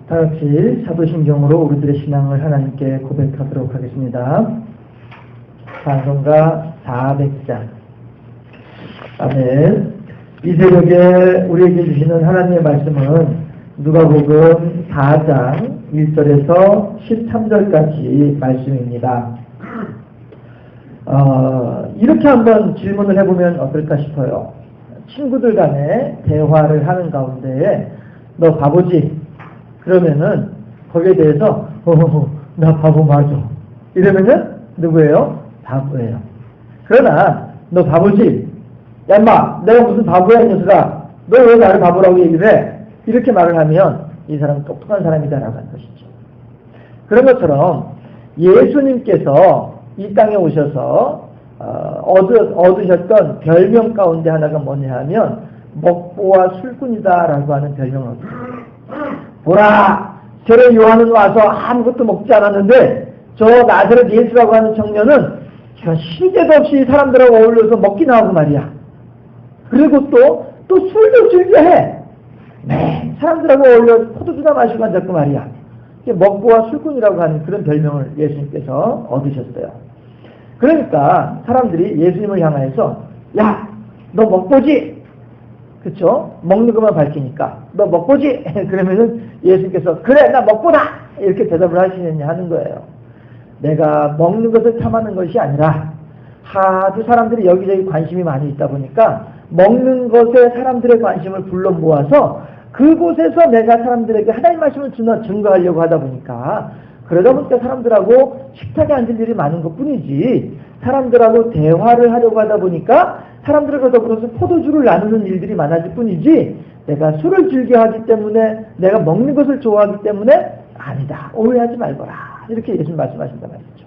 다 같이 사도신경으로 우리들의 신앙을 하나님께 고백하도록 하겠습니다. 찬송가 400장. 아멘. 이 새벽에 우리에게 주시는 하나님의 말씀은 누가복음 4장 1절에서 13절까지 말씀입니다. 이렇게 한번 질문을 해보면 어떨까 싶어요. 친구들 간에 대화를 하는 가운데 너 바보지? 그러면은 거기에 대해서 나 바보 맞아 이러면은 누구예요? 바보예요. 그러나 너 바보지? 야 인마 내가 무슨 바보야 이 녀석아, 너 왜 나를 바보라고 얘기를 해? 이렇게 말을 하면 이 사람은 똑똑한 사람이다라고 하는 것이죠. 그런 것처럼 예수님께서 이 땅에 오셔서 얻으셨던 별명 가운데 하나가 뭐냐 하면 먹보와 술꾼이다라고 하는 별명을 얻으셨어요. 보라, 저런 요한은 와서 아무것도 먹지 않았는데 저 나사렛 예수라고 하는 청년은 신재도 없이 사람들하고 어울려서 먹기나 하고 말이야. 그리고 또 술도 즐겨해. 네, 사람들하고 어울려 포도주나 마시고 앉았고 말이야. 먹보와 술꾼이라고 하는 그런 별명을 예수님께서 얻으셨어요. 그러니까 사람들이 예수님을 향하여서 야, 너 먹보지? 그쵸? 먹는 것만 밝히니까 너 먹보지? 그러면은 예수님께서 그래 나 먹보다! 이렇게 대답을 하시느냐 하는 거예요. 내가 먹는 것을 탐하는 것이 아니라 하도 사람들이 여기저기 관심이 많이 있다 보니까 먹는 것에 사람들의 관심을 불러 모아서 그곳에서 내가 사람들에게 하나님 말씀을 증거하려고 하다 보니까 그러다 보니까 사람들하고 식탁에 앉을 일이 많은 것 뿐이지 사람들하고 대화를 하려고 하다 보니까 사람들과 더불어서 포도주를 나누는 일들이 많아질 뿐이지 내가 술을 즐겨하기 때문에 내가 먹는 것을 좋아하기 때문에 아니다. 오해하지 말거라. 이렇게 예수님 말씀하신단 말이죠.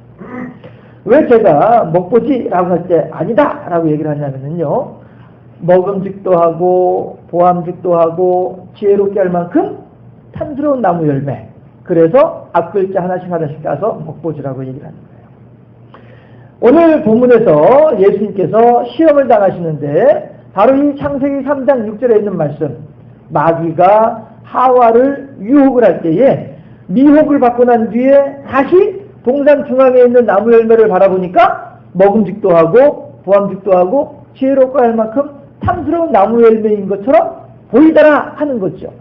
왜 제가 먹보지? 라고 할 때 아니다! 라고 얘기를 하냐면요. 먹음직도 하고 보암직도 하고 지혜롭게 할 만큼 탐스러운 나무 열매. 그래서 앞글자 하나씩 까서 먹보지라고 얘기를 하는 거예요. 오늘 본문에서 예수님께서 시험을 당하시는데 바로 이 창세기 3장 6절에 있는 말씀, 마귀가 하와를 유혹을 할 때에 미혹을 받고 난 뒤에 다시 동산 중앙에 있는 나무 열매를 바라보니까 먹음직도 하고 보암직도 하고 지혜롭고 할 만큼 탐스러운 나무 열매인 것처럼 보이더라 하는 거죠.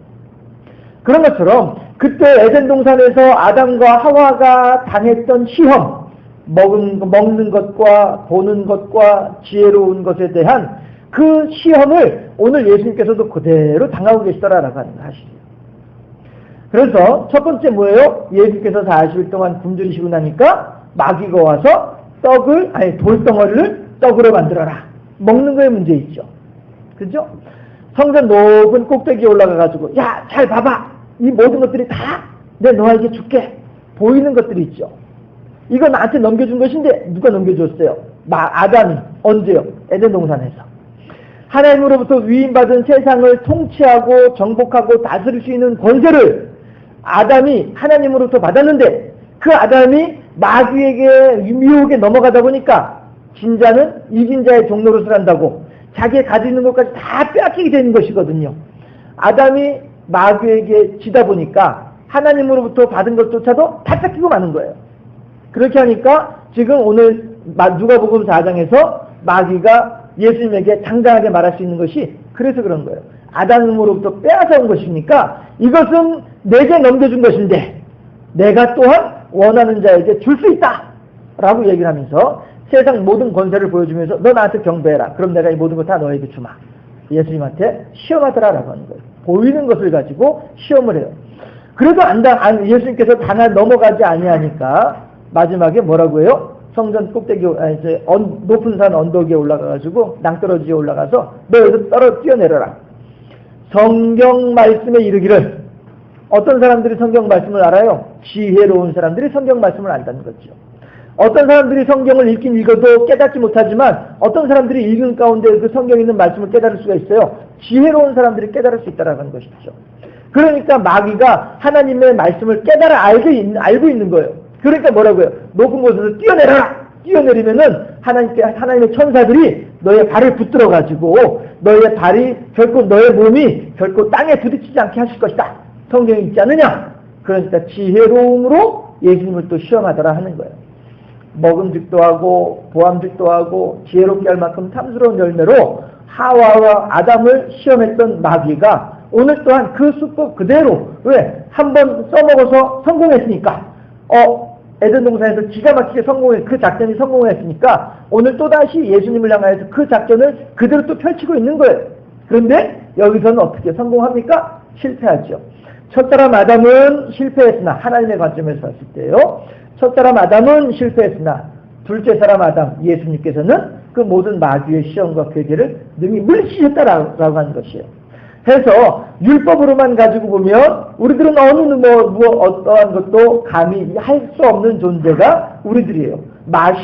그런 것처럼 그때 에덴 동산에서 아담과 하와가 당했던 시험, 먹는 것과 보는 것과 지혜로운 것에 대한 그 시험을 오늘 예수님께서도 그대로 당하고 계시더라라고 하는 것이죠. 그래서 첫 번째 뭐예요? 예수님께서 40일 동안 굶주리시고 나니까 마귀가 와서 돌덩어리를 떡으로 만들어라. 먹는 거에 문제 있죠. 그죠? 성전 높은 꼭대기에 올라가가지고 야, 잘 봐봐. 이 모든 것들이 다 내 너에게 줄게. 보이는 것들이 있죠. 이거 나한테 넘겨준 것인데 누가 넘겨줬어요? 아담이. 언제요? 에덴 동산에서. 하나님으로부터 위임받은 세상을 통치하고 정복하고 다스릴 수 있는 권세를 아담이 하나님으로부터 받았는데 그 아담이 마귀에게 미혹에 넘어가다 보니까 진자는 이긴 자의 종노릇을 한다고 자기의 가지고 있는 것까지 다 빼앗기게 되는 것이거든요. 아담이 마귀에게 지다 보니까 하나님으로부터 받은 것조차도 다 뺏기고 마는 거예요. 그렇게 하니까 지금 오늘 누가복음 4장에서 마귀가 예수님에게 당당하게 말할 수 있는 것이 그래서 그런 거예요. 아담으로부터 빼앗아온 것이니까 이것은 내게 넘겨준 것인데 내가 또한 원하는 자에게 줄 수 있다 라고 얘기를 하면서 세상 모든 권세를 보여주면서 너 나한테 경배해라. 그럼 내가 이 모든 것 다 너에게 주마. 예수님한테 시험하더라 라고 하는 거예요. 보이는 것을 가지고 시험을 해요. 그래도 예수님께서 넘어가지 아니하니까 마지막에 뭐라고 해요? 성전 꼭대기, 높은 산 언덕에 올라가가지고 낭떠러지에 올라가서 너 여기서 뛰어내려라. 성경 말씀에 이르기를 어떤 사람들이 성경 말씀을 알아요? 지혜로운 사람들이 성경 말씀을 안다는 거죠. 어떤 사람들이 성경을 읽어도 깨닫지 못하지만 어떤 사람들이 읽은 가운데 그 성경에 있는 말씀을 깨달을 수가 있어요. 지혜로운 사람들이 깨달을 수 있다는 것이죠. 그러니까 마귀가 하나님의 말씀을 알고 있는 거예요. 그러니까 뭐라고요? 높은 곳에서 뛰어내려라! 뛰어내리면은 하나님의 천사들이 너의 발을 붙들어가지고 너의 몸이 결코 땅에 부딪히지 않게 하실 것이다. 성경에 있지 않느냐? 그러니까 지혜로움으로 예수님을 또 시험하더라 하는 거예요. 먹음직도 하고 보암직도 하고 지혜롭게 할 만큼 탐스러운 열매로 하와와 아담을 시험했던 마귀가 오늘 또한 그 수법 그대로, 왜? 한번 써먹어서 성공했으니까, 에덴 동산에서 기가 막히게 그 작전이 성공했으니까 오늘 또다시 예수님을 향하여서 그 작전을 그대로 또 펼치고 있는 거예요. 그런데 여기서는 어떻게 성공합니까? 실패하죠. 첫 사람 아담은 실패했으나, 하나님의 관점에서 봤을 때요, 첫 사람 아담은 실패했으나 둘째 사람 아담 예수님께서는 그 모든 마귀의 시험과 괴계를 능히 물리치셨다라고 하는 것이에요. 해서 율법으로만 가지고 보면 우리들은 어떠한 것도 감히 할 수 없는 존재가 우리들이에요.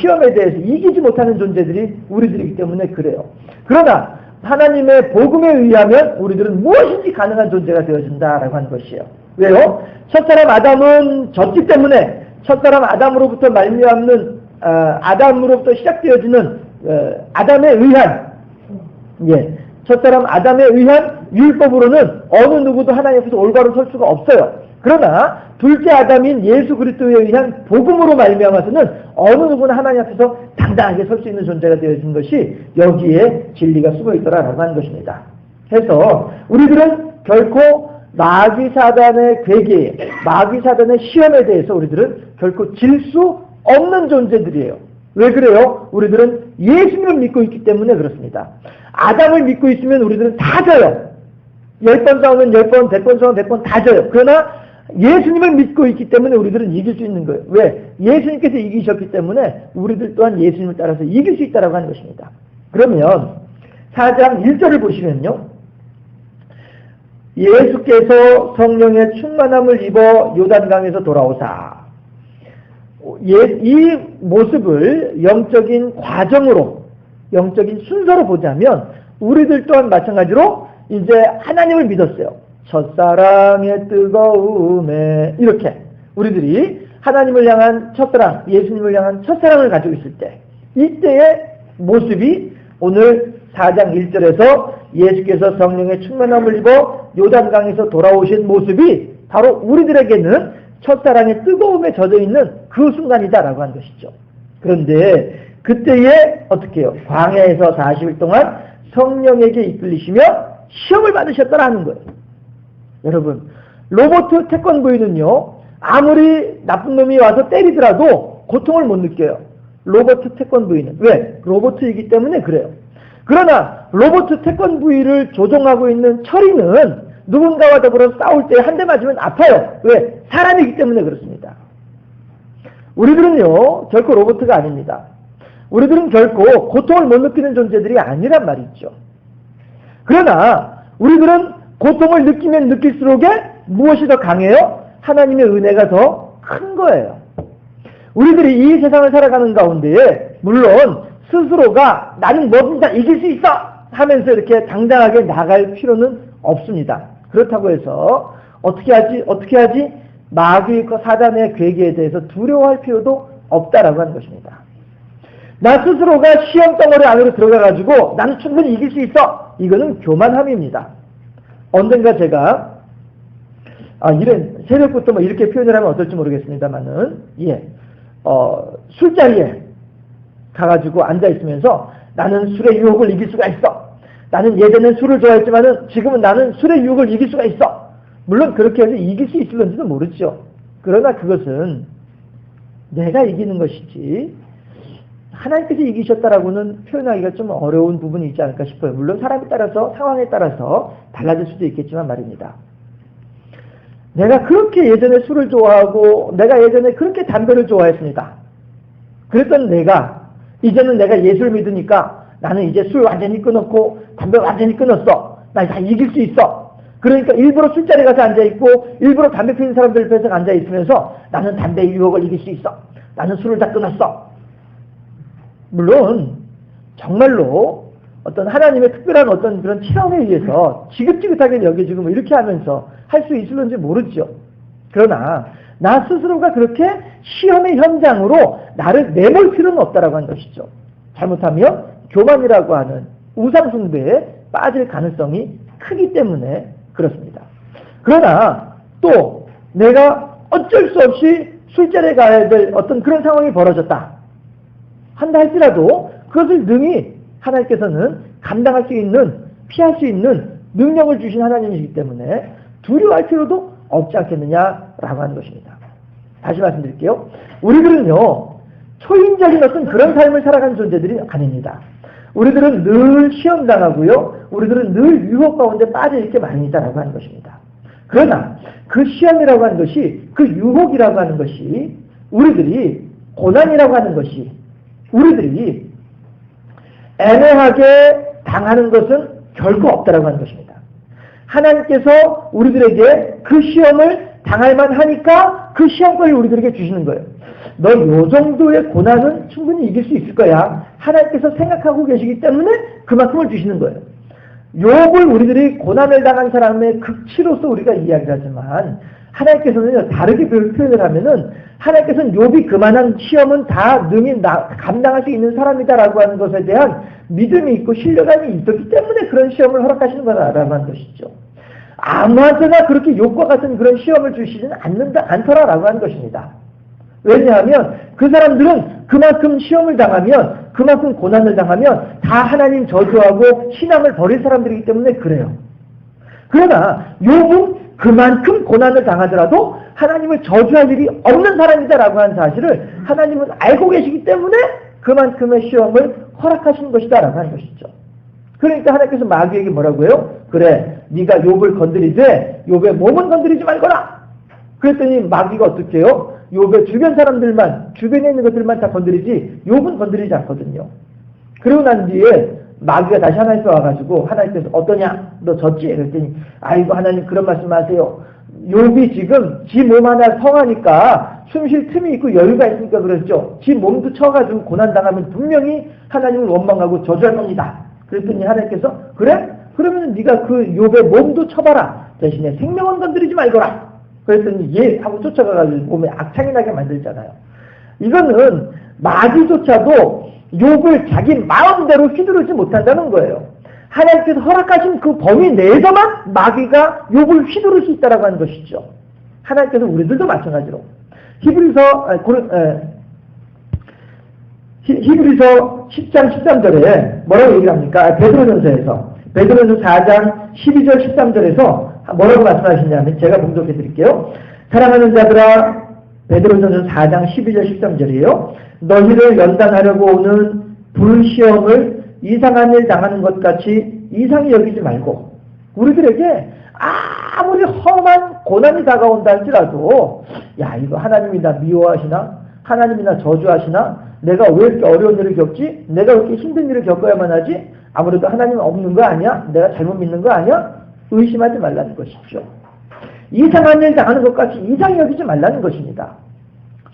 시험에 대해서 이기지 못하는 존재들이 우리들이기 때문에 그래요. 그러나 하나님의 복음에 의하면 우리들은 무엇인지 가능한 존재가 되어진다라고 하는 것이에요. 왜요? 첫 사람 아담은 졌기 때문에 첫 사람 아담으로부터 말미암는 아담으로부터 시작되어지는 아담에 의한 첫 사람 아담에 의한 율법으로는 어느 누구도 하나님 앞에서 올바로 설 수가 없어요. 그러나 둘째 아담인 예수 그리스도에 의한 복음으로 말미암아서는 어느 누구나 하나님 앞에서 당당하게 설 수 있는 존재가 되어진 것이 여기에 진리가 숨어 있더라라고 하는 것입니다. 해서 우리들은 결코 마귀 사단의 괴계, 마귀 사단의 시험에 대해서 우리들은 결코 질 수 없는 존재들이에요. 왜 그래요? 우리들은 예수님을 믿고 있기 때문에 그렇습니다. 아담을 믿고 있으면 우리들은 다 져요. 10번 싸우면 10번, 100번 싸우면 100번 다 져요. 그러나 예수님을 믿고 있기 때문에 우리들은 이길 수 있는 거예요. 왜? 예수님께서 이기셨기 때문에 우리들 또한 예수님을 따라서 이길 수 있다고 하는 것입니다. 그러면 4장 1절을 보시면요, 예수께서 성령의 충만함을 입어 요단강에서 돌아오사, 이 모습을 영적인 과정으로, 영적인 순서로 보자면 우리들 또한 마찬가지로 이제 하나님을 믿었어요. 첫사랑의 뜨거움에, 이렇게 우리들이 하나님을 향한 첫사랑, 예수님을 향한 첫사랑을 가지고 있을 때, 이때의 모습이 오늘 4장 1절에서 예수께서 성령의 충만함을 입어 요단강에서 돌아오신 모습이 바로 우리들에게는 첫사랑의 뜨거움에 젖어 있는 그 순간이다라고 하는 것이죠. 그런데 그때에 어떻게 해요? 광야에서 40일 동안 성령에게 이끌리시며 시험을 받으셨다라는 거예요. 여러분, 로버트 태권브이는요, 아무리 나쁜 놈이 와서 때리더라도 고통을 못 느껴요. 로버트 태권브이는. 왜? 로버트이기 때문에 그래요. 그러나 로버트 태권브이를 조종하고 있는 철이는 누군가와 더불어 싸울 때 한 대 맞으면 아파요. 왜? 사람이기 때문에 그렇습니다. 우리들은요, 결코 로버트가 아닙니다. 우리들은 결코 고통을 못 느끼는 존재들이 아니란 말이죠. 그러나 우리들은 고통을 느끼면 느낄수록에 무엇이 더 강해요? 하나님의 은혜가 더 큰 거예요. 우리들이 이 세상을 살아가는 가운데에 물론 스스로가 나는 뭐든 다 이길 수 있어 하면서 이렇게 당당하게 나갈 필요는 없습니다. 그렇다고 해서 어떻게 하지? 마귀와 사단의 괴계에 대해서 두려워할 필요도 없다라고 하는 것입니다. 나 스스로가 시험 덩어리 안으로 들어가가지고 나는 충분히 이길 수 있어. 이거는 교만함입니다. 언젠가 제가 이런 새벽부터 뭐 이렇게 표현을 하면 어떨지 모르겠습니다만은 술자리에 가가지고 앉아 있으면서 나는 술의 유혹을 이길 수가 있어. 나는 예전엔 술을 좋아했지만은 지금은 나는 술의 유혹을 이길 수가 있어. 물론 그렇게 해서 이길 수 있을런지도 모르죠. 그러나 그것은 내가 이기는 것이지 하나님께서 이기셨다라고는 표현하기가 좀 어려운 부분이 있지 않을까 싶어요. 물론 사람에 따라서, 상황에 따라서 달라질 수도 있겠지만 말입니다. 내가 그렇게 예전에 술을 좋아하고 내가 예전에 그렇게 담배를 좋아했습니다. 그랬던 이제는 내가 예수를 믿으니까 나는 이제 술 완전히 끊었고 담배 완전히 끊었어. 나 다 이길 수 있어. 그러니까 일부러 술자리 가서 앉아있고 일부러 담배 피우는 사람들 옆에서 앉아있으면서 나는 담배의 유혹을 이길 수 있어. 나는 술을 다 끊었어. 물론 정말로 어떤 하나님의 특별한 어떤 그런 체험에 의해서 지긋지긋하게 여겨지고 뭐 이렇게 하면서 할 수 있을런지 모르죠. 그러나 나 스스로가 그렇게 시험의 현장으로 나를 내몰 필요는 없다라고 하는 것이죠. 잘못하면 교만이라고 하는 우상숭배에 빠질 가능성이 크기 때문에 그렇습니다. 그러나 또 내가 어쩔 수 없이 술자리에 가야 될 어떤 그런 상황이 벌어졌다 한다 할지라도 그것을 능히 하나님께서는 감당할 수 있는, 피할 수 있는 능력을 주신 하나님이시기 때문에 두려워할 필요도 없지 않겠느냐라고 하는 것입니다. 다시 말씀드릴게요. 우리들은요, 초인적인 어떤 그런 삶을 살아가는 존재들이 아닙니다. 우리들은 늘 시험당하고요, 우리들은 늘 유혹 가운데 빠져있게 많이 있다라고 하는 것입니다. 그러나 그 시험이라고 하는 것이, 그 유혹이라고 하는 것이, 우리들이 고난이라고 하는 것이, 우리들이 애매하게 당하는 것은 결코 없다라고 하는 것입니다. 하나님께서 우리들에게 그 시험을 당할만 하니까 그 시험권을 우리들에게 주시는 거예요. 너 요 정도의 고난은 충분히 이길 수 있을 거야. 하나님께서 생각하고 계시기 때문에 그만큼을 주시는 거예요. 욥을 우리들이 고난을 당한 사람의 극치로서 우리가 이야기를 하지만 하나님께서는 다르게 표현을 하면은 하나님께서는 욥이 그만한 시험은 다 능히 감당할 수 있는 사람이다라고 하는 것에 대한 믿음이 있고 신뢰감이 있었기 때문에 그런 시험을 허락하시는 거라고 하는 것이죠. 아무한테나 그렇게 욥과 같은 그런 시험을 주시지는 않더라라고 하는 것입니다. 왜냐하면 그 사람들은 그만큼 시험을 당하면, 그만큼 고난을 당하면 다 하나님 저주하고 신앙을 버릴 사람들이기 때문에 그래요. 그러나 욥은 그만큼 고난을 당하더라도 하나님을 저주할 일이 없는 사람이다라고 하는 사실을 하나님은 알고 계시기 때문에 그만큼의 시험을 허락하신 것이다라고 하는 것이죠. 그러니까 하나님께서 마귀에게 뭐라고 해요? 그래, 네가 욥을 건드리되 욥의 몸은 건드리지 말거라. 그랬더니 마귀가 어떻게 해요? 욥의 주변 사람들만, 주변에 있는 것들만 다 건드리지 욥은 건드리지 않거든요. 그러고 난 뒤에 마귀가 다시 하나님께 와가지고 하나님께서 어떠냐? 너 졌지? 그랬더니 아이고 하나님 그런 말씀 하세요. 욥이 지금 지 몸 하나 성하니까 숨 쉴 틈이 있고 여유가 있으니까 그랬죠. 지 몸도 쳐가지고 고난당하면 분명히 하나님을 원망하고 저주할 겁니다. 그랬더니 하나님께서 그래? 그러면 네가 그 욥의 몸도 쳐봐라. 대신에 생명은 건드리지 말거라. 그랬더니 예 하고 쫓아가가지고 몸에 악창이 나게 만들잖아요. 이거는 마귀조차도 욥을 자기 마음대로 휘두르지 못한다는 거예요. 하나님께서 허락하신 그 범위 내에서만 마귀가 욥을 휘두를 수 있다라고 하는 것이죠. 하나님께서 우리들도 마찬가지로 히브리서 10장 13절에 뭐라고 얘기를 합니까? 베드로전서에서 4장 12절 13절에서 뭐라고 말씀하시냐면 제가 봉독해 드릴게요. 사랑하는 자들아, 베드로전서 4장 12절 13절이에요. 너희를 연단하려고 오는 불시험을 이상한 일 당하는 것 같이 이상히 여기지 말고, 우리들에게 아무리 험한 고난이 다가온다 할지라도 야 이거 하나님이 나 미워하시나? 하나님이 나 저주하시나? 내가 왜 이렇게 어려운 일을 겪지? 내가 왜 이렇게 힘든 일을 겪어야만 하지? 아무래도 하나님 없는 거 아니야? 내가 잘못 믿는 거 아니야? 의심하지 말라는 것이죠. 이상한 일 당하는 것 같이 이상히 여기지 말라는 것입니다.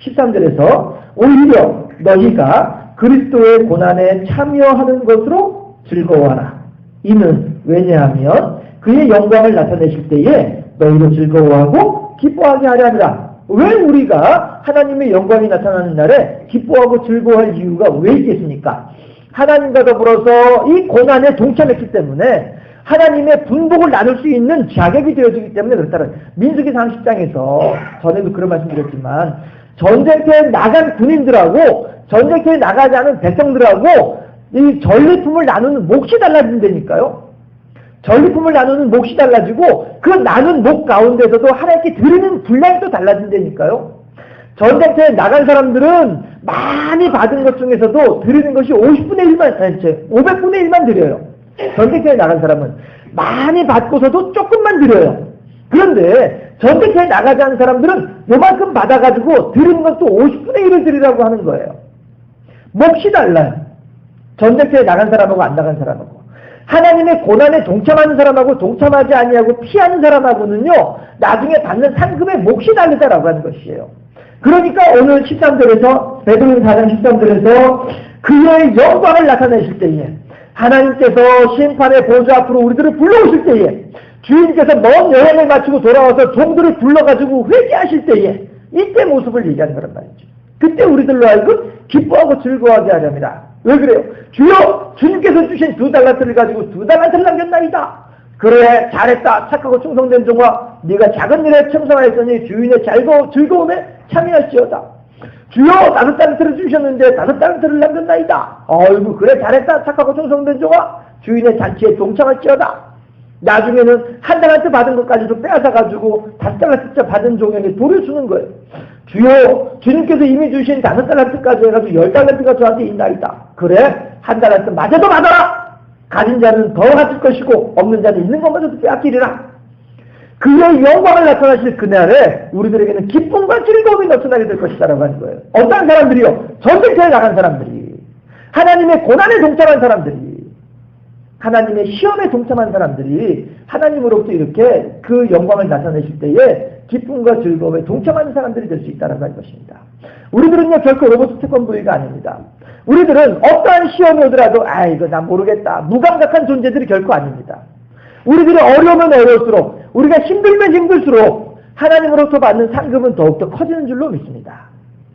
13절에서 오히려 너희가 그리스도의 고난에 참여하는 것으로 즐거워하라. 이는 왜냐하면 그의 영광을 나타내실 때에 너희도 즐거워하고 기뻐하게 하려 합니다. 왜 우리가 하나님의 영광이 나타나는 날에 기뻐하고 즐거워할 이유가 왜 있겠습니까? 하나님과 더불어서 이 고난에 동참했기 때문에 하나님의 분복을 나눌 수 있는 자격이 되어지기 때문에 그렇다는 민수기 30장에서 전에도 그런 말씀 드렸지만 전쟁터에 나간 군인들하고 전쟁터에 나가지 않은 백성들하고 이 전리품을 나누는 몫이 달라진다니까요. 전리품을 나누는 몫이 달라지고 그 나눈 몫 가운데서도 하나님께 드리는 분량이 또 달라진다니까요. 전쟁터에 나간 사람들은 많이 받은 것 중에서도 드리는 것이 50분의 1만, 500분의 1만 드려요. 전쟁터에 나간 사람은 많이 받고서도 조금만 드려요. 그런데 전쟁터에 나가지 않은 사람들은 요만큼 받아가지고 드리는 건 또 50분의 1을 드리라고 하는 거예요. 몫이 달라요. 전쟁터에 나간 사람하고 안 나간 사람하고. 하나님의 고난에 동참하는 사람하고 동참하지 아니하고 피하는 사람하고는요, 나중에 받는 상급의 몫이 다르다라고 하는 것이에요. 그러니까 오늘 13절에서, 베드로전서 4장 13절에서 그의 영광을 나타내실 때에, 하나님께서 심판의 보좌 앞으로 우리들을 불러오실 때에, 주인께서 먼 여행을 마치고 돌아와서 종들을 불러가지고 회개하실 때에, 이때 모습을 얘기하는 거란 말이죠. 그때 우리들로 하여금 기뻐하고 즐거워하게 하렵니다. 왜 그래요? 주여, 주님께서 주신 2달란트를 가지고 2달란트를 남겼나이다. 그래 잘했다 착하고 충성된 종아 네가 작은 일에 청성하였으니 주인의 즐거움에 참여할지어다. 주여 5달란트를 주셨는데 5달란트를 남겼나이다. 어이구 그래 잘했다 착하고 충성된 종아 주인의 잔치에 동참할지어다. 나중에는 1달란트 받은 것까지도 빼앗아가지고 5달란트째 받은 종에게 돌을 주는 거예요. 주여 주님께서 이미 주신 5달란트까지 해가지고 10달란트가 저한테 있나이다. 그래 1달란트 마저도 받아라. 가진 자는 더 가질 것이고 없는 자는 있는 것마저도 빼앗기리라. 그의 영광을 나타나실 그날에 우리들에게는 기쁨과 즐거움이 나타나게 될 것이다라고 하는 거예요. 어떤 사람들이요? 전쟁터에 나간 사람들이, 하나님의 고난에 동참한 사람들이, 하나님의 시험에 동참한 사람들이 하나님으로부터 이렇게 그 영광을 나타내실 때에 기쁨과 즐거움에 동참하는 사람들이 될 수 있다라고 할 것입니다. 우리들은요 결코 로봇 태권도의가 아닙니다. 우리들은 어떠한 시험이 오더라도 이거 난 모르겠다 무감각한 존재들이 결코 아닙니다. 우리들이 어려우면 어려울수록 우리가 힘들면 힘들수록 하나님으로부터 받는 상급은 더욱더 커지는 줄로 믿습니다.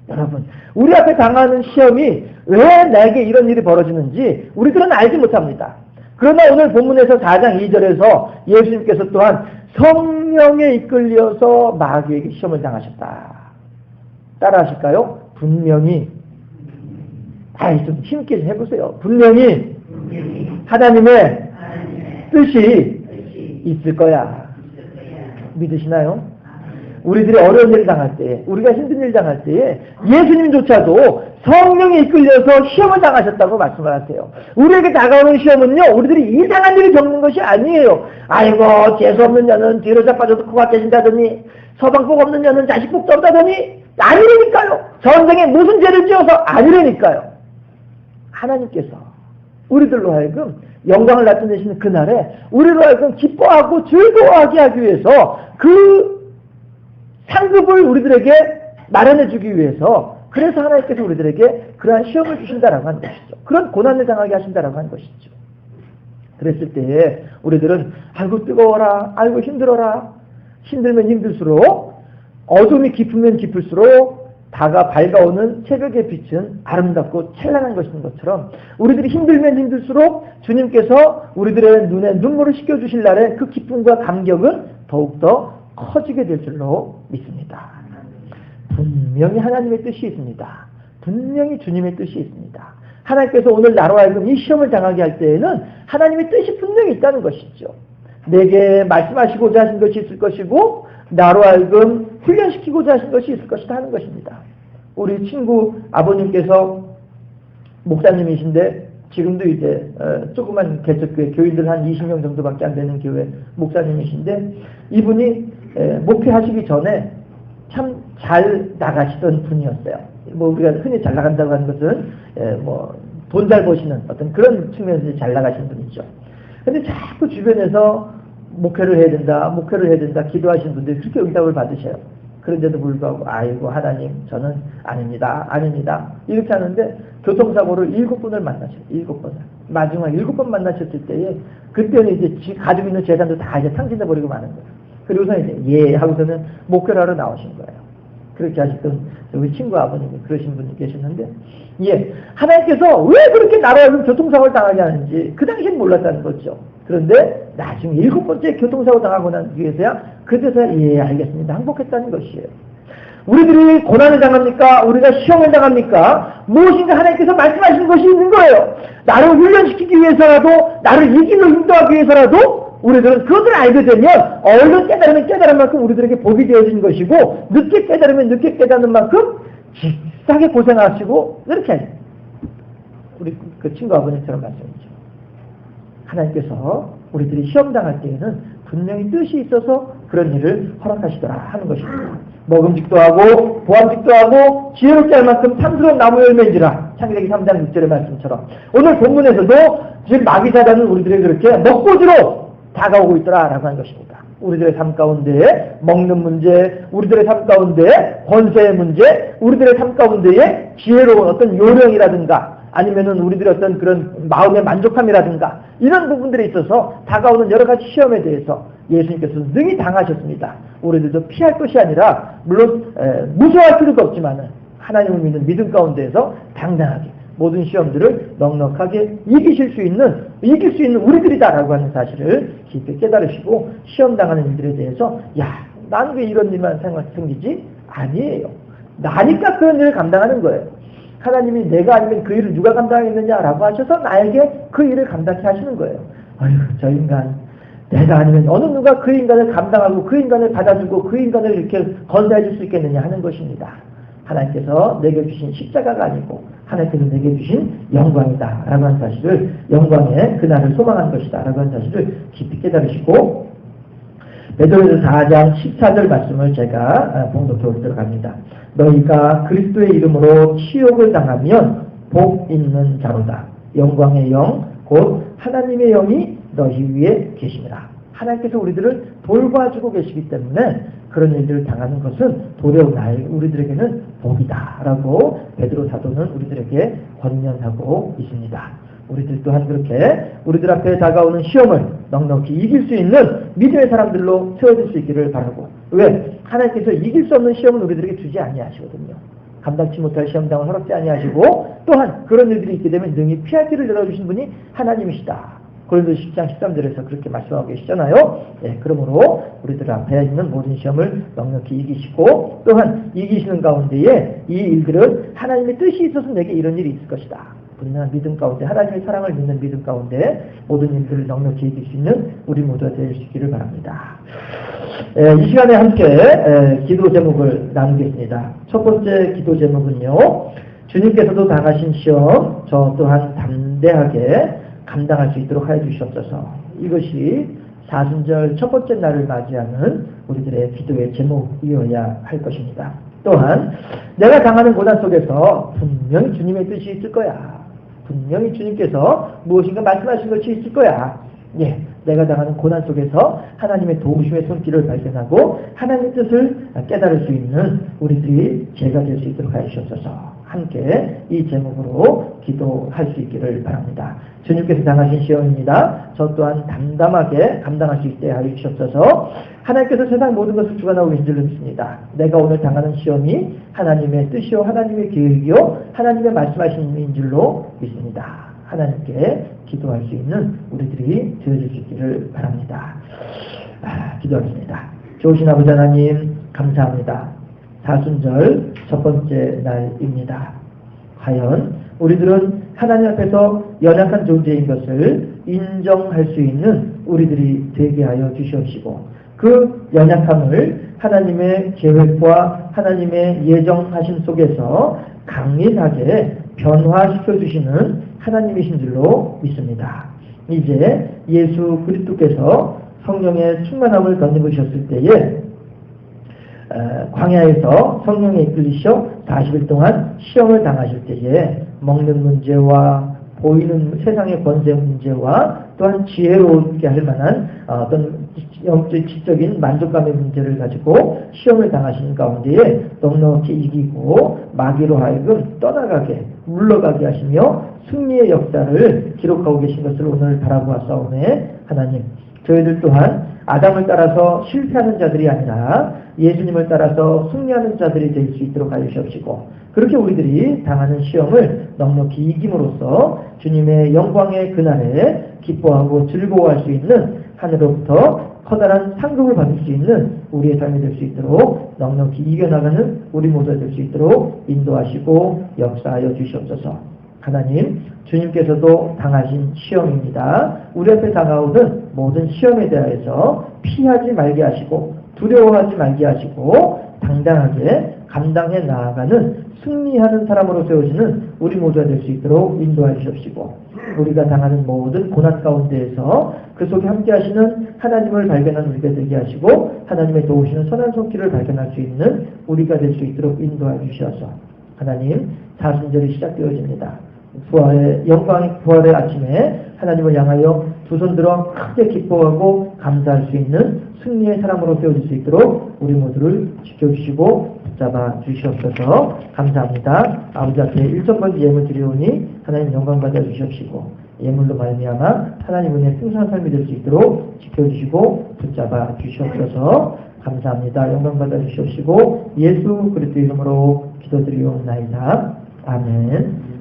여러분 우리 앞에 당하는 시험이 왜 나에게 이런 일이 벌어지는지 우리들은 알지 못합니다. 그러나 오늘 본문에서 4장 2절에서 예수님께서 또한 성령에 이끌려서 마귀에게 시험을 당하셨다. 따라 하실까요? 분명히 좀 힘있게 해보세요. 분명히 하나님의 뜻이 있을 거야. 믿으시나요? 우리들이 어려운 일 당할 때, 우리가 힘든 일 당할 때에 예수님조차도 성령에 이끌려서 시험을 당하셨다고 말씀을 하세요. 우리에게 다가오는 시험은요, 우리들이 이상한 일을 겪는 것이 아니에요. 아이고, 재수없는 년은 뒤로 자빠져도 코가 깨진다더니, 서방복 없는 년은 자식복도 없다더니, 아니라니까요. 전쟁에 무슨 죄를 지어서 아니라니까요. 하나님께서 우리들로 하여금 영광을 나타내시는 그날에 우리로 하여금 기뻐하고 즐거워하게 하기 위해서 그 상급을 우리들에게 마련해 주기 위해서 그래서 하나님께서 우리들에게 그러한 시험을 주신다라고 하는 것이죠. 그런 고난을 당하게 하신다라고 하는 것이죠. 그랬을 때에 우리들은 아이고 뜨거워라, 아이고 힘들어라, 힘들면 힘들수록 어둠이 깊으면 깊을수록 다가 밝아오는 새벽의 빛은 아름답고 찬란한 것인 것처럼 우리들이 힘들면 힘들수록 주님께서 우리들의 눈에 눈물을 씻겨주실 날에 그 기쁨과 감격은 더욱더 커지게 될 줄로 믿습니다. 분명히 하나님의 뜻이 있습니다. 분명히 주님의 뜻이 있습니다. 하나님께서 오늘 나로 하여금 이 시험을 당하게 할 때에는 하나님의 뜻이 분명히 있다는 것이죠. 내게 말씀하시고자 하신 것이 있을 것이고 나로 하여금 훈련시키고자 하신 것이 있을 것이다 하는 것입니다. 우리 친구 아버님께서 목사님이신데 지금도 이제 조그만 개척교회 교인들 한 20명 정도밖에 안 되는 교회 목사님이신데 이분이 목회하시기 전에 참 잘 나가시던 분이었어요. 뭐 우리가 흔히 잘 나간다고 하는 것은 뭐 돈 잘 버시는 어떤 그런 측면에서 잘 나가신 분이죠. 근데 자꾸 주변에서 목회를 해야 된다, 기도하시는 분들이 그렇게 응답을 받으셔요. 그런데도 불구하고, 아이고, 하나님, 저는 아닙니다. 이렇게 하는데, 교통사고를 7번을 만나셨어요. 7번을. 마지막 7번 만나셨을 때에, 그때는 이제 가지고 있는 재산도 다 이제 탕진해버리고 마는 거예요. 그리고서 이제, 하고서는 목회를 하러 나오신 거예요. 그렇게 하셨던 우리 친구 아버님이 그러신 분이 계셨는데, 하나님께서 왜 그렇게 나라를 교통사고를 당하게 하는지, 그 당시엔 몰랐다는 거죠. 그런데 나중에 7번째 교통사고 당하고 난 뒤에서야 그때서야 알겠습니다. 항복했다는 것이에요. 우리들이 고난을 당합니까? 우리가 시험을 당합니까? 무엇인가 하나님께서 말씀하시는 것이 있는 거예요. 나를 훈련시키기 위해서라도 나를 이기로 인도하기 위해서라도 우리들은 그것을 알게 되면 얼른 깨달으면 깨달은 만큼 우리들에게 복이 되어진 것이고 늦게 깨달으면 늦게 깨닫는 만큼 집싸게 고생하시고 이렇게 해요. 우리 그 친구 아버님처럼 말씀이죠. 하나님께서 우리들이 시험당할 때에는 분명히 뜻이 있어서 그런 일을 허락하시더라 하는 것입니다. 먹음직도 하고 보암직도 하고 지혜롭게 할 만큼 탐스러운 나무 열매인지라 창세기 3장 6절의 말씀처럼 오늘 본문에서도 지금 마귀사단은 우리들에게 그렇게 먹보지로 다가오고 있더라 라고 하는 것입니다. 우리들의 삶 가운데 먹는 문제, 우리들의 삶 가운데 권세의 문제, 우리들의 삶 가운데에 지혜로운 어떤 요령이라든가 아니면은 우리들의 어떤 그런 마음의 만족함이라든가 이런 부분들에 있어서 다가오는 여러 가지 시험에 대해서 예수님께서 능히 당하셨습니다. 우리들도 피할 것이 아니라 물론 무서워할 필요도 없지만은 하나님을 믿는 믿음 가운데에서 당당하게 모든 시험들을 넉넉하게 이길 수 있는 우리들이다라고 하는 사실을 깊이 깨달으시고 시험 당하는 일들에 대해서 난 왜 이런 일만 생기지? 아니에요. 나니까 그런 일을 감당하는 거예요. 하나님이 내가 아니면 그 일을 누가 감당하겠느냐라고 하셔서 나에게 그 일을 감당케 하시는 거예요. 아유, 저 인간, 내가 아니면 어느 누가 그 인간을 감당하고 그 인간을 받아주고 그 인간을 이렇게 건사해 줄 수 있겠느냐 하는 것입니다. 하나님께서 내게 주신 십자가가 아니고 하나님께서 내게 주신 영광이다 라고 하는 사실을, 영광의 그날을 소망한 것이다 라고 하는 사실을 깊이 깨달으시고, 베드로전서 4장 14절 말씀을 제가 봉독해 올리도록 합니다. 너희가 그리스도의 이름으로 치욕을 당하면 복 있는 자로다. 영광의 영 곧 하나님의 영이 너희 위에 계시니라. 하나님께서 우리들을 돌봐주고 계시기 때문에 그런 일들을 당하는 것은 도리어 우리들에게는 복이다 라고 베드로 사도는 우리들에게 권면하고 있습니다. 우리들 또한 그렇게 우리들 앞에 다가오는 시험을 넉넉히 이길 수 있는 믿음의 사람들로 세워질 수 있기를 바라고, 왜? 하나님께서 이길 수 없는 시험은 우리들에게 주지 아니하시거든요. 감당치 못할 시험당을 허락지 아니하시고, 또한 그런 일들이 있게 되면 능히 피할 길을 열어주신 분이 하나님이시다. 고린도서 10장 13절에서 그렇게 말씀하고 계시잖아요. 그러므로 우리들 앞에 있는 모든 시험을 넉넉히 이기시고, 또한 이기시는 가운데에 이 일들은 하나님의 뜻이 있어서 내게 이런 일이 있을 것이다. 분명한 믿음 가운데, 하나님의 사랑을 믿는 믿음 가운데 모든 일들을 넉넉히 이길 수 있는 우리 모두가 될 수 있기를 바랍니다. 이 시간에 함께 기도 제목을 나누겠습니다. 첫 번째 기도 제목은요, 주님께서도 당하신 시험 저 또한 담대하게 감당할 수 있도록 하여 주시옵소서. 이것이 사순절 첫 번째 날을 맞이하는 우리들의 기도의 제목이어야 할 것입니다. 또한 내가 당하는 고난 속에서 분명히 주님의 뜻이 있을 거야. 분명히 주님께서 무엇인가 말씀하신 것이 있을 거야. 내가 당하는 고난 속에서 하나님의 도우심의 손길을 발견하고 하나님의 뜻을 깨달을 수 있는 우리들이 제가 될 수 있도록 하여 주옵소서. 함께 이 제목으로 기도할 수 있기를 바랍니다. 주님께서 당하신 시험입니다. 저 또한 담담하게 감당할 수 있게 하여 주옵소서. 하나님께서 세상 모든 것을 주관하고 계신 줄 믿습니다. 내가 오늘 당하는 시험이 하나님의 뜻이요 하나님의 계획이요 하나님의 말씀하신 줄로 믿습니다. 하나님께 기도할 수 있는 우리들이 되어질 수 있기를 바랍니다. 기도하겠습니다. 좋으신 아버지 하나님 감사합니다. 사순절 첫 번째 날입니다. 과연 우리들은 하나님 앞에서 연약한 존재인 것을 인정할 수 있는 우리들이 되게 하여 주시옵시고, 그 연약함을 하나님의 계획과 하나님의 예정하심 속에서 강인하게 변화시켜 주시는 하나님이신 줄로 믿습니다. 이제 예수 그리스도께서 성령의 충만함을 덧입으셨을 때에 광야에서 성령에 이끌리셔 40일 동안 시험을 당하실 때에 먹는 문제와 보이는 세상의 권세 문제와 또한 지혜롭게 할 만한 어떤 영적 지적인 만족감의 문제를 가지고 시험을 당하시는 가운데에 넉넉히 이기고 마귀로 하여금 떠나가게 물러가게 하시며 승리의 역사를 기록하고 계신 것을 오늘 바라보았사오매, 하나님 저희들 또한 아담을 따라서 실패하는 자들이 아니라 예수님을 따라서 승리하는 자들이 될 수 있도록 하여 주시옵시고, 그렇게 우리들이 당하는 시험을 넉넉히 이김으로써 주님의 영광의 그날에 기뻐하고 즐거워할 수 있는 하늘로부터 커다란 상급을 받을 수 있는 우리의 삶이 될 수 있도록 넉넉히 이겨나가는 우리 모두가 될 수 있도록 인도하시고 역사하여 주시옵소서. 하나님, 주님께서도 당하신 시험입니다. 우리 앞에 다가오는 모든 시험에 대하여서 피하지 말게 하시고 두려워하지 말게 하시고 당당하게 감당해 나아가는 승리하는 사람으로 세워지는 우리 모두가 될 수 있도록 인도해 주십시고, 우리가 당하는 모든 고난 가운데에서 그 속에 함께 하시는 하나님을 발견하는 우리가 되게 하시고 하나님의 도우시는 선한 손길을 발견할 수 있는 우리가 될 수 있도록 인도해 주셔서, 하나님 사순절이 시작되어집니다. 영광의 부활의 아침에 하나님을 향하여 두 손 들어 크게 기뻐하고 감사할 수 있는 승리의 사람으로 세워질 수 있도록 우리 모두를 지켜주시고 붙잡아 주시옵소서. 감사합니다. 아버지 앞에 일천번째 예물 드리오니 하나님 영광 받아 주시옵시고 예물로 말미암아 하나님 은혜의 풍성한 삶이 될 수 있도록 지켜주시고 붙잡아 주시옵소서. 감사합니다. 영광 받아 주시옵시고 예수 그리스도 이름으로 기도드리옵나이다. 아멘.